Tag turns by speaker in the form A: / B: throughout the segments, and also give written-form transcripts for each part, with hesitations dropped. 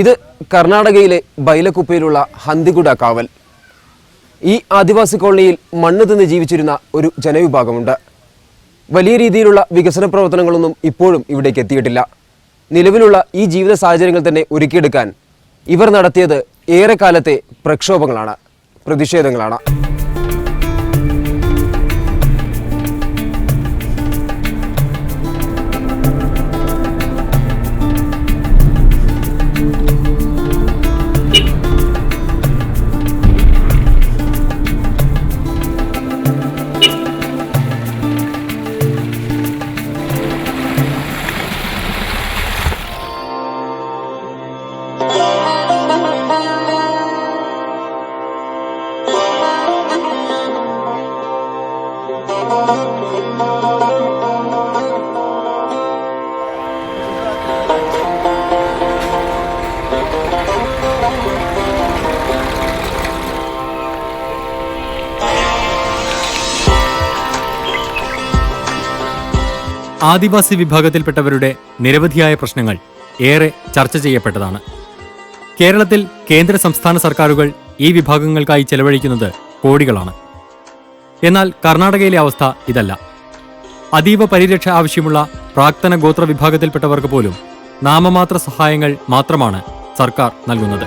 A: ഇത് കർണാടകയിലെ ബൈലക്കുപ്പയിലുള്ള ഹന്ദിഗുഡ കാവൽ. ഈ ആദിവാസി കോളനിയിൽ മണ്ണ് തിന്ന് ജീവിച്ചിരുന്ന ഒരു ജനവിഭാഗമുണ്ട്. വലിയ രീതിയിലുള്ള വികസന പ്രവർത്തനങ്ങളൊന്നും ഇപ്പോഴും ഇവിടേക്ക് എത്തിയിട്ടില്ല. നിലവിലുള്ള ഈ ജീവിത സാഹചര്യങ്ങൾ തന്നെ ഒരുക്കിയെടുക്കാൻ ഇവർ നടത്തിയത് ഏറെക്കാലത്തെ പ്രക്ഷോഭങ്ങളാണ്, പ്രതിഷേധങ്ങളാണ്.
B: ആദിവാസി വിഭാഗത്തിൽപ്പെട്ടവരുടെ നിരവധിയായ പ്രശ്നങ്ങൾ ഏറെ ചർച്ച ചെയ്യപ്പെട്ടതാണ്. കേരളത്തിൽ കേന്ദ്ര സംസ്ഥാന സർക്കാരുകൾ ഈ വിഭാഗങ്ങൾക്കായി ചെലവഴിക്കുന്നത് കോടികളാണ്. എന്നാൽ കർണാടകയിലെ അവസ്ഥ ഇതല്ല. അതീവ പരിരക്ഷ ആവശ്യമുള്ള പ്രാക്തന ഗോത്ര വിഭാഗത്തിൽപ്പെട്ടവർക്ക് പോലും നാമമാത്ര സഹായങ്ങൾ മാത്രമാണ് സർക്കാർ നൽകുന്നത്.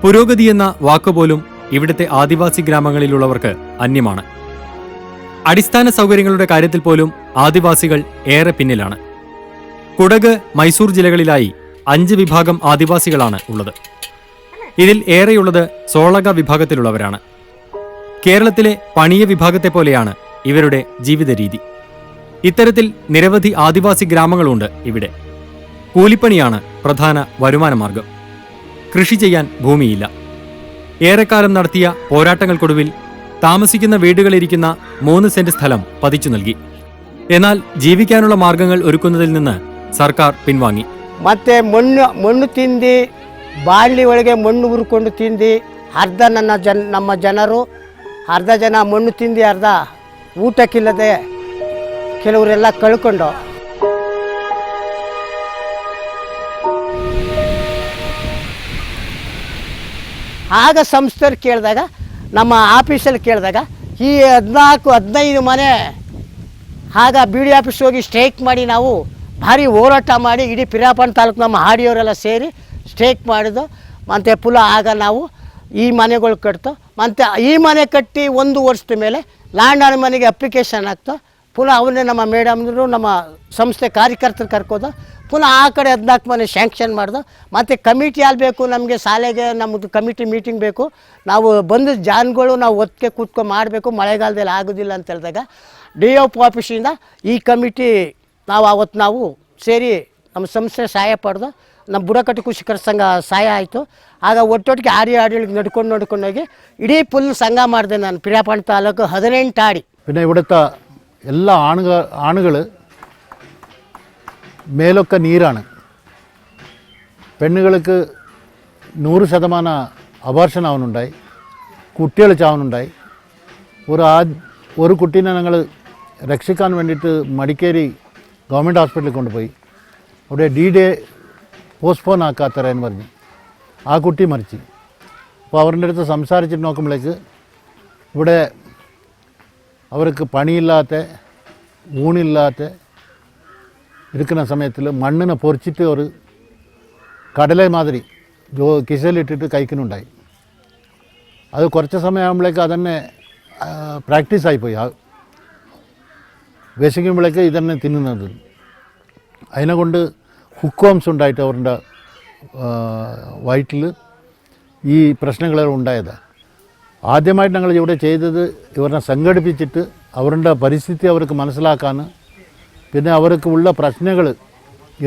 B: പുരോഗതി എന്ന വാക്കുപോലും ഇവിടുത്തെ ആദിവാസി ഗ്രാമങ്ങളിലുള്ളവർക്ക് അന്യമാണ്. അടിസ്ഥാന സൗകര്യങ്ങളുടെ കാര്യത്തിൽ പോലും ആദിവാസികൾ ഏറെ പിന്നിലാണ്. കുടക്, മൈസൂർ ജില്ലകളിലായി 5 വിഭാഗം ആദിവാസികളാണ് ഉള്ളത്. ഇതിൽ ഏറെയുള്ളത് സോളക വിഭാഗത്തിലുള്ളവരാണ്. കേരളത്തിലെ പണിയ വിഭാഗത്തെ പോലെയാണ് ഇവരുടെ ജീവിത രീതി. ഇത്തരത്തിൽ നിരവധി ആദിവാസി ഗ്രാമങ്ങളുണ്ട് ഇവിടെ. കൂലിപ്പണിയാണ് പ്രധാന വരുമാന മാർഗം. കൃഷി ചെയ്യാൻ ഭൂമിയില്ല. ഏറെക്കാലം നടത്തിയ പോരാട്ടങ്ങൾക്കൊടുവിൽ താമസിക്കുന്ന വീടുകളിരിക്കുന്ന 3 സെന്റ് സ്ഥലം പതിച്ചു നൽകി. എന്നാൽ ജീവിക്കാനുള്ള മാർഗങ്ങൾ ഒരുക്കുന്നതിൽ നിന്ന് സർക്കാർ പിൻവാങ്ങി.
C: ಮತ್ತೆ ಮಣ್ಣು ತಿಂದು ಬಾಳ್ಲಿ ಒಳಗೆ ಮಣ್ಣು ಹುರ್ಕೊಂಡು ತಿಂದು ಅರ್ಧ ನಮ್ಮ ಜನರು ಅರ್ಧ ಜನ ಮಣ್ಣು ತಿಂದು ಅರ್ಧ ಊಟಕ್ಕಿಲ್ಲದೆ ಕೆಲವರೆಲ್ಲ ಕಳ್ಕೊಂಡು ಆಗ ಸಂಸ್ಥೆಯವ್ರು ಕೇಳಿದಾಗ, ನಮ್ಮ ಆಫೀಸಲ್ಲಿ ಕೇಳಿದಾಗ ಈ 14-15 ಮನೆ ಆಗ ಬಿ ಡಿ ಆಫೀಸ್ ಹೋಗಿ ಸ್ಟ್ರೈಕ್ ಮಾಡಿ ನಾವು ಭಾರಿ ಹೋರಾಟ ಮಾಡಿ ಇಡೀ ಪಿರಿಯಾಪಟ್ಟಣ ತಾಲೂಕು ನಮ್ಮ ಹಾಡಿಯವರೆಲ್ಲ ಸೇರಿ ಸ್ಟ್ರೈಕ್ ಮಾಡಿದ್ದು. ಮತ್ತು ಪುನಃ ಆಗ ನಾವು ಈ ಮನೆಗಳು ಕಟ್ತು. ಮತ್ತು ಈ ಮನೆ ಕಟ್ಟಿ 1 ವರ್ಷದ ಮೇಲೆ ಲ್ಯಾಂಡ್ ಆನ್ ಮನೆಗೆ ಅಪ್ಲಿಕೇಶನ್ ಹಾಕ್ತು. ಪುನಃ ಅವನ್ನೇ ನಮ್ಮ ಮೇಡಮ್ರು ನಮ್ಮ ಸಂಸ್ಥೆ ಕಾರ್ಯಕರ್ತರು ಕರ್ಕೋದು. ಪುನಃ ಆ ಕಡೆ 14 ಮನೆ ಸ್ಯಾಂಕ್ಷನ್ ಮಾಡ್ದು. ಮತ್ತು ಕಮಿಟಿ ಅಲ್ಲಿ ಬೇಕು, ನಮಗೆ ಶಾಲೆಗೆ ನಮ್ಮದು ಕಮಿಟಿ ಮೀಟಿಂಗ್ ಬೇಕು, ನಾವು ಬಂದು ಜಾನ್ಗಳು ನಾವು ಒತ್ತಿಗೆ ಕೂತ್ಕೊಂಡು ಮಾಡಬೇಕು, ಮಳೆಗಾಲದಲ್ಲಿ ಆಗೋದಿಲ್ಲ ಅಂತ ಹೇಳಿದಾಗ ಡಿ ಎಫ್ ಆಫೀಸಿಂದ ಈ ಕಮಿಟಿ ನಾವು ಸೇರಿ ನಮ್ಮ ಸಂಸ್ಥೆ ಸಹಾಯ ಪಡೆದು ನಮ್ಮ ಬುಡಕಟ್ಟು ಕೃಷಿಕರ ಸಂಘ ಸಹಾಯ ಆಯಿತು. ಆಗ ಒಟ್ಟೊಟ್ಟಿಗೆ ആടികൾക്ക് നടുക്കൊണ്ടോಗಿ ഇടീ ഫുൾ സംഘ ಮಾಡಿದೆ ನಾನು ಪಿರಿಯಾಪಟ್ಟಣ ತಾಲೂಕು 18 ആടി.
D: പിന്നെ ഇവിടുത്തെ എല്ലാ ആണുകൾ മേലൊക്കെ നീരാണ്. പെണ്ണുങ്ങൾക്ക് 100% അബോർഷൻ ആവുന്നുണ്ടായി, കുട്ടികൾ ചാവുന്നുണ്ടായി. ഒരു കുട്ടീനെ ഞങ്ങൾ രക്ഷിക്കാൻ വേണ്ടിയിട്ട് മടിക്കേരി ഗവൺമെൻറ് ഹോസ്പിറ്റലിൽ കൊണ്ടുപോയി. അവിടെ D-Day പോസ്റ്റ്പോൺ ആക്കാത്തറയെന്ന് പറഞ്ഞ് ആ കുട്ടി മരിച്ചു. അപ്പോൾ അവരുടെ അടുത്ത് സംസാരിച്ചിട്ട് നോക്കുമ്പോഴേക്ക് ഇവിടെ അവർക്ക് പണിയില്ലാത്ത ഊണില്ലാത്ത ഇരിക്കുന്ന സമയത്തിൽ മണ്ണിനെ പൊറിച്ചിട്ട് ഒരു കടല മാതിരി കിശലിട്ടിട്ട് കഴിക്കുന്നുണ്ടായി. അത് കുറച്ച് സമയമാകുമ്പോഴേക്ക് അതന്നെ പ്രാക്ടീസായിപ്പോയി. വിശക്കുമ്പോഴേക്ക് ഇതന്നെ തിന്നുന്നത്. അതിനെക്കൊണ്ട് ഹുക്വാംസ് ഉണ്ടായിട്ട് അവരുടെ വയറ്റിൽ ഈ പ്രശ്നങ്ങളെല്ലാം ഉണ്ടായത്. ആദ്യമായിട്ട് ഞങ്ങൾ ഇവിടെ ചെയ്തത് ഇവരെ സംഘടിപ്പിച്ചിട്ട് അവരുടെ പരിസ്ഥിതി അവർക്ക് മനസ്സിലാക്കാൻ, പിന്നെ അവർക്ക് ഉള്ള പ്രശ്നങ്ങൾ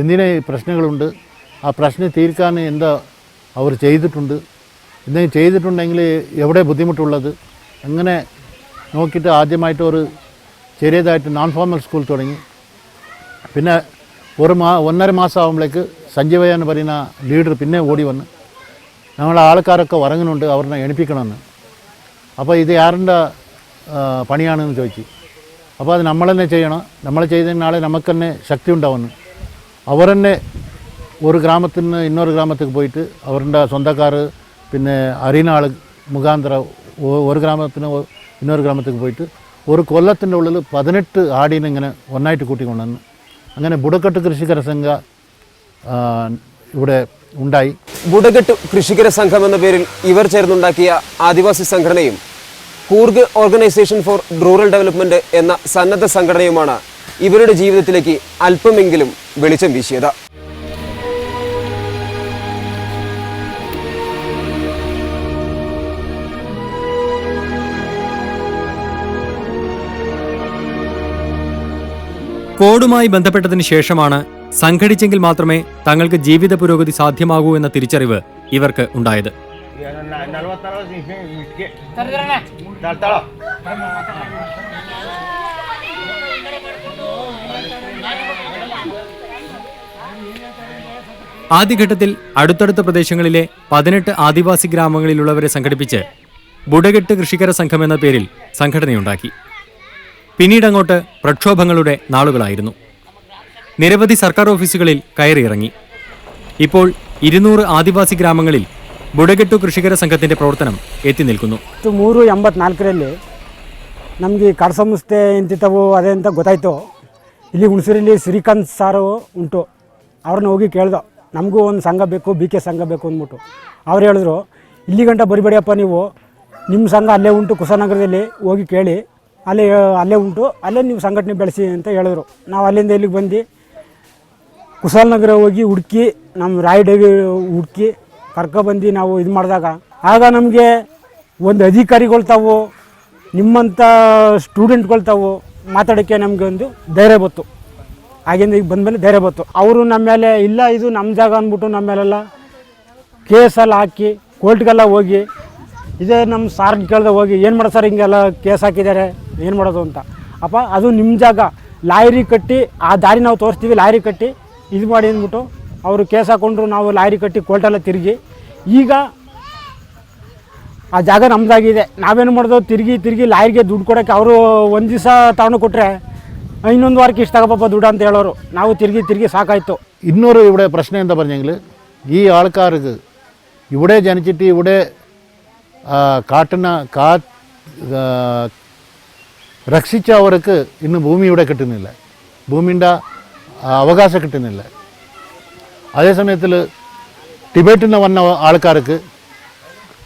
D: എന്തിനെ പ്രശ്നങ്ങളുണ്ട്, ആ പ്രശ്നം തീർക്കാൻ എന്താ അവർ ചെയ്തിട്ടുണ്ട്, എന്തെങ്കിലും ചെയ്തിട്ടുണ്ടെങ്കിൽ എവിടെ ബുദ്ധിമുട്ടുള്ളത്, അങ്ങനെ നോക്കിയിട്ട് ആദ്യമായിട്ട് ഒരു ചെറിയതായിട്ട് നോൺ ഫോർമൽ സ്കൂൾ തുടങ്ങി. പിന്നെ 1.5 മാസം ആകുമ്പോഴേക്ക് സഞ്ജീവ എന്ന് പറയുന്ന ലീഡർ പിന്നെ ഓടി വന്ന് ഞങ്ങളെ ആൾക്കാരൊക്കെ ഉറങ്ങുന്നുണ്ട്, അവരെ എണിപ്പിക്കണമെന്ന്. അപ്പോൾ ഇത് ആരുടെ പണിയാണെന്ന് ചോദിച്ചു. അപ്പോൾ അത് നമ്മൾ തന്നെ ചെയ്യണം, നമ്മൾ ചെയ്തതിന് നാളെ നമുക്ക് തന്നെ ശക്തി ഉണ്ടാവുന്നു. അവർ തന്നെ ഒരു ഗ്രാമത്തിൽ നിന്ന് ഇന്നൊരു ഗ്രാമത്തേക്ക് പോയിട്ട് അവരുടെ സ്വന്തക്കാർ പിന്നെ അറിയുന്ന ആൾ മുഖാന്തരം ഒരു ഗ്രാമത്തിന് ഇന്നൊരു ഗ്രാമത്തേക്ക് പോയിട്ട് ഒരു കൊല്ലത്തിൻ്റെ ഉള്ളിൽ 18 ആടിനെ ഇങ്ങനെ ഒന്നായിട്ട് കൂട്ടിക്കൊണ്ടുവന്ന് അങ്ങനെ ബുഡക്കെട്ട് കൃഷികര സംഘ ഇവിടെ ഉണ്ടായി.
A: ബുഡകെട്ട് കൃഷികര സംഘം എന്ന പേരിൽ ഇവർ ചേർന്നുണ്ടാക്കിയ ആദിവാസി സംഘടനയും Coorg organisation for rural development എന്ന സന്നദ്ധ സംഘടനയുമാണ് ഇവരുടെ ജീവിതത്തിലേക്ക് അല്പമെങ്കിലും വെളിച്ചം വീശിയത്.
B: കോഡുമായി ബന്ധപ്പെട്ടതിന് ശേഷമാണ് സംഘടിച്ചെങ്കിൽ മാത്രമേ തങ്ങൾക്ക് ജീവിത പുരോഗതി സാധ്യമാകൂ എന്ന തിരിച്ചറിവ് ഇവർക്ക് ഉണ്ടായത്. ആദ്യഘട്ടത്തിൽ അടുത്തടുത്ത പ്രദേശങ്ങളിലെ 18 ആദിവാസി ഗ്രാമങ്ങളിലുള്ളവരെ സംഘടിപ്പിച്ച് ബുഡകെട്ട് കൃഷികര സംഘം എന്ന പേരിൽ സംഘടനയുണ്ടാക്കി. പിന്നീടങ്ങോട്ട് പ്രക്ഷോഭങ്ങളുടെ നാളുകളായിരുന്നു. നിരവധി സർക്കാർ ഓഫീസുകളിൽ കയറിയിറങ്ങി. ഇപ്പോൾ 200 ആദിവാസി ഗ്രാമങ്ങളിൽ ബുഡകെട്ടു കൃഷികര സംഘത്തിന്റെ പ്രവർത്തനം എത്തി നിൽക്കുന്നു.
E: 1984ರಲ್ಲಿ ನಮಗೆ ಕಾಡು ಸಂಸ್ಥೆ ಎಂತಿತ್ತವು ಅದೇ ಅಂತ ಗೊತ್ತಾಯಿತು. ಇಲ್ಲಿ ಹುಣಸೂರಲ್ಲಿ ಶ್ರೀಕಾಂತ್ ಸಾರು ಉಂಟು, ಅವ್ರನ್ನ ಹೋಗಿ ಕೇಳ್ದೋ ನಮಗೂ ಒಂದು ಸಂಘ ಬೇಕು, BK ಸಂಘ ಬೇಕು ಅಂದ್ಬಿಟ್ಟು. ಅವ್ರು ಹೇಳಿದ್ರು ಇಲ್ಲಿ ಗಂಟ ಬರಿಬೇಡಿಯಪ್ಪ, ನೀವು ನಿಮ್ಮ ಸಂಘ ಅಲ್ಲೇ ಉಂಟು ಕುಶನಗರದಲ್ಲಿ, ಹೋಗಿ ಕೇಳಿ, ಅಲ್ಲೇ ಉಂಟು, ಅಲ್ಲೇ ನೀವು ಸಂಘಟನೆ ಬೆಳೆಸಿ ಅಂತ ಹೇಳಿದ್ರು. ನಾವು ಅಲ್ಲಿಂದ ಇಲ್ಲಿಗೆ ಬಂದು ಕುಶಾಲನಗರ ಹೋಗಿ ಹುಡುಕಿ ನಮ್ಮ ರಾಯಡೇವಿ ಹುಡುಕಿ ಕರ್ಕೊಬಂದು ನಾವು ಇದು ಮಾಡಿದಾಗ ಆಗ ನಮಗೆ ಒಂದು ಅಧಿಕಾರಿಗಳು ತಾವು ನಿಮ್ಮಂಥ ಸ್ಟೂಡೆಂಟ್ಗಳು ತಾವು ಮಾತಾಡೋಕ್ಕೆ ನಮಗೆ ಒಂದು ಧೈರ್ಯ ಬಂತು. ಆಗಿಂದ ಈಗ ಬಂದಮೇಲೆ ಧೈರ್ಯ ಬಂತು. ಅವರು ನಮ್ಮ ಮೇಲೆ ಇಲ್ಲ ಇದು ನಮ್ಮ ಜಾಗ ಅಂದ್ಬಿಟ್ಟು ನಮ್ಮ ಮೇಲೆಲ್ಲ ಕೇಸಲ್ಲಿ ಹಾಕಿ ಕೋರ್ಟ್ಗೆಲ್ಲ ಹೋಗಿ ಇದೇ ನಮ್ಮ ಸಾರ್ ಕೇಳ್ದೆ ಹೋಗಿ ಏನು ಮಾಡೋದು ಸರ್ ಹಿಂಗೆಲ್ಲ ಕೇಸ್ ಹಾಕಿದ್ದಾರೆ ಏನು ಮಾಡೋದು ಅಂತ. ಅಪ್ಪ ಅದು ನಿಮ್ಮ ಜಾಗ, ಲಾಯರಿ ಕಟ್ಟಿ ಆ ದಾರಿ ನಾವು ತೋರಿಸ್ತೀವಿ, ಲಾಯರಿ ಕಟ್ಟಿ ಇದು ಮಾಡಿ ಅಂದ್ಬಿಟ್ಟು ಅವರು ಕೇಸ್ ಹಾಕ್ಕೊಂಡ್ರು. ನಾವು ಲಾಯರಿ ಕಟ್ಟಿ ಕೋರ್ಟೆಲ್ಲ ತಿರುಗಿ ಈಗ ಆ ಜಾಗ ನಮ್ಮದಾಗಿದೆ. ನಾವೇನು ಮಾಡೋದು ತಿರುಗಿ ಲಾಯರಿಗೆ ದುಡ್ಡು ಕೊಡೋಕ್ಕೆ ಅವರು ಒಂದು ದಿವಸ ತಗೊಂಡು ಕೊಟ್ಟರೆ ಇನ್ನೊಂದು ವಾರಕ್ಕೆ ಇಷ್ಟು ತಗೋಪ್ಪ ದುಡ್ಡು ಅಂತ ಹೇಳೋರು. ನಾವು ತಿರುಗಿ സാക്കായിട്ടോ.
D: ഇന്നൊരു ഇവിടെ പ്രശ്നം എന്താ പറഞ്ഞെങ്കിൽ ഈ ആൾക്കാർക്ക് ഇവിടെ ജനിച്ചിട്ട് ഇവിടെ രക്ഷിച്ചവർക്ക് ഇന്ന് ഭൂമി ഇവിടെ കിട്ടുന്നില്ല, ഭൂമിൻ്റെ അവകാശം കിട്ടുന്നില്ല. അതേസമയത്തിൽ ടിബറ്റിൽ നിന്ന് വന്ന ആൾക്കാർക്ക്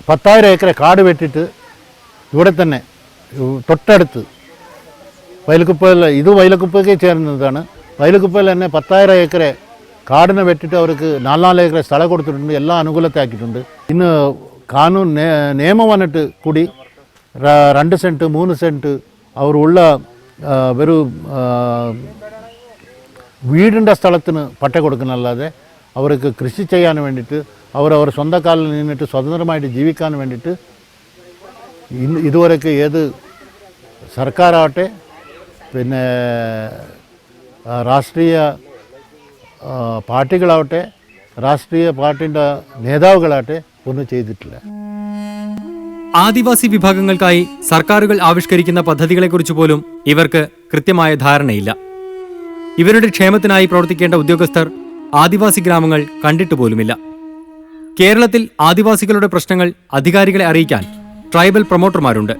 D: 10,000 ഏക്കർ കാട് വെട്ടിയിട്ട് ഇവിടെ തന്നെ തൊട്ടടുത്ത് വയലക്കുപ്പയിൽ, ഇത് വയലക്കുപ്പയ്ക്ക് ചേർന്നതാണ്, വയലക്കുപ്പയിൽ തന്നെ 10,000 ഏക്കർ കാടിനെ വെട്ടിയിട്ട് അവർക്ക് 4 ഏക്കർ സ്ഥലം കൊടുത്തിട്ടുണ്ട്, എല്ലാ അനുകൂലത്തെ ആക്കിയിട്ടുണ്ട്. ഇന്ന് കാനൂൻ നിയമം വന്നിട്ട് കൂടി 2 സെൻറ്റ് 3 സെൻറ്റ് അവരുള്ള ഒരു വീടിൻ്റെ സ്ഥലത്തിന് പട്ട കൊടുക്കുന്നല്ലാതെ അവർക്ക് കൃഷി ചെയ്യാൻ വേണ്ടിയിട്ട് അവർ സ്വന്തം കാലിൽ നിന്നിട്ട് സ്വതന്ത്രമായിട്ട് ജീവിക്കാൻ വേണ്ടിയിട്ട് ഇതുവരെയൊക്കെ ഏത് സർക്കാരാവട്ടെ പിന്നെ രാഷ്ട്രീയ പാർട്ടികളാവട്ടെ രാഷ്ട്രീയ പാർട്ടിൻ്റെ നേതാവുകളാവട്ടെ ഒന്നും ചെയ്തിട്ടില്ല.
B: ആദിവാസി വിഭാഗങ്ങൾക്കായി സർക്കാരുകൾ ആവിഷ്കരിക്കുന്ന പദ്ധതികളെക്കുറിച്ച് പോലും ഇവർക്ക് കൃത്യമായ ധാരണയില്ല. ഇവരുടെ ക്ഷേമത്തിനായി പ്രവർത്തിക്കേണ്ട ഉദ്യോഗസ്ഥർ ആദിവാസി ഗ്രാമങ്ങൾ കണ്ടിട്ട് പോലുമില്ല. കേരളത്തിൽ ആദിവാസികളുടെ പ്രശ്നങ്ങൾ അധികാരികളെ അറിയിക്കാൻ ട്രൈബൽ പ്രൊമോട്ടർമാരുണ്ട്.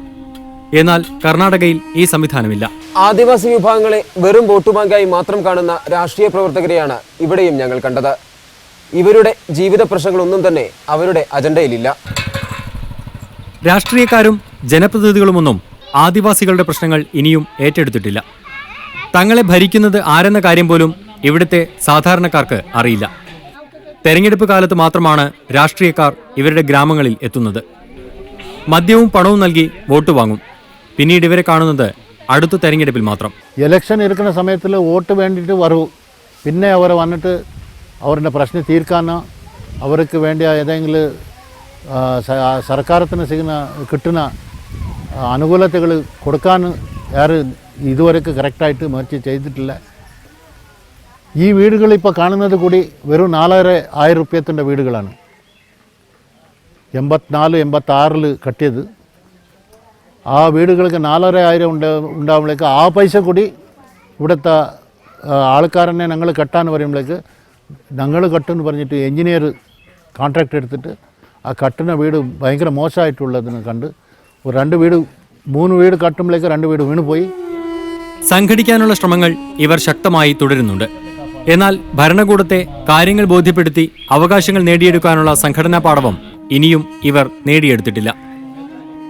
B: എന്നാൽ കർണാടകയിൽ ഈ സംവിധാനമില്ല.
A: ആദിവാസി വിഭാഗങ്ങളെ വെറും വോട്ട് ബാങ്കായി മാത്രം കാണുന്ന രാഷ്ട്രീയ പ്രവർത്തകരെയാണ് ഇവിടെയും ഞങ്ങൾ കണ്ടത്. ഇവരുടെ ജീവിത പ്രശ്നങ്ങളൊന്നും തന്നെ അവരുടെ അജണ്ടയിലില്ല.
B: രാഷ്ട്രീയക്കാരും ജനപ്രതിനിധികളുമൊന്നും ആദിവാസികളുടെ പ്രശ്നങ്ങൾ ഇനിയും ഏറ്റെടുത്തിട്ടില്ല. തങ്ങളെ ഭരിക്കുന്നത് ആരെന്ന കാര്യം പോലും ഇവിടുത്തെ സാധാരണക്കാർക്ക് അറിയില്ല. തെരഞ്ഞെടുപ്പ് കാലത്ത് മാത്രമാണ് രാഷ്ട്രീയക്കാർ ഇവരുടെ ഗ്രാമങ്ങളിൽ എത്തുന്നത്. മദ്യവും പണവും നൽകി വോട്ട് വാങ്ങും. പിന്നീട് ഇവരെ കാണുന്നത് അടുത്ത തെരഞ്ഞെടുപ്പിൽ മാത്രം.
D: ഇലക്ഷൻ ഇരിക്കുന്ന സമയത്തിൽ വോട്ട് വേണ്ടിയിട്ട് വരും. പിന്നെ അവർ വന്നിട്ട് അവരുടെ പ്രശ്നം തീർക്കാനോ അവർക്ക് വേണ്ടി ഏതെങ്കിലും സർക്കാരത്തിന് കിട്ടുന്ന അനുകൂലതകൾ കൊടുക്കാൻ ആരും ഇതുവരെയൊക്കെ കറക്റ്റായിട്ട് മറിച്ച് ചെയ്തിട്ടില്ല. ഈ വീടുകൾ ഇപ്പോൾ കാണുന്നത് കൂടി വെറും 4,500 റുപ്യത്തിൻ്റെ വീടുകളാണ്. 84-86 കട്ടിയത്. ആ വീടുകൾക്ക് 4,500 ഉണ്ടാകുമ്പോഴേക്ക് ആ പൈസ കൂടി ഇവിടുത്തെ ആൾക്കാരനെ ഞങ്ങൾ കെട്ടാന്ന് പറയുമ്പോഴേക്ക് ഞങ്ങൾ കട്ടെന്ന് പറഞ്ഞിട്ട് എഞ്ചിനീയർ കോൺട്രാക്ട് എടുത്തിട്ട് ആ കട്ടുന്ന വീട് ഭയങ്കര മോശമായിട്ടുള്ളതെന്ന് കണ്ട് ഒരു 2 വീട് 3 വീട് കട്ടുമ്പോഴേക്ക് 2 വീട് വീണുപോയി.
B: സംഘടിക്കാനുള്ള ശ്രമങ്ങൾ ഇവർ ശക്തമായി തുടരുന്നുണ്ട്. എന്നാൽ ഭരണകൂടത്തെ കാര്യങ്ങൾ ബോധ്യപ്പെടുത്തി അവകാശങ്ങൾ നേടിയെടുക്കാനുള്ള സംഘടനാ പാടവം ഇനിയും ഇവർ നേടിയെടുത്തിട്ടില്ല.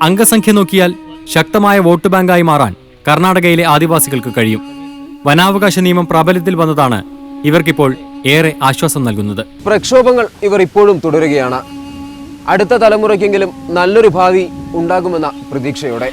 B: അംഗസംഖ്യ നോക്കിയാൽ ശക്തമായ വോട്ട് ബാങ്കായി മാറാൻ കർണാടകയിലെ ആദിവാസികൾക്ക് കഴിയും. വനാവകാശ നിയമം പ്രാബല്യത്തിൽ വന്നതാണ് ഇവർക്കിപ്പോൾ ഏറെ ആശ്വാസം നൽകുന്നത്.
A: പ്രക്ഷോഭങ്ങൾ ഇവർ ഇപ്പോഴും തുടരുകയാണ്. അടുത്ത തലമുറയ്ക്കെങ്കിലും നല്ലൊരു ഭാവി ഉണ്ടാകുമെന്ന പ്രതീക്ഷയോടെ.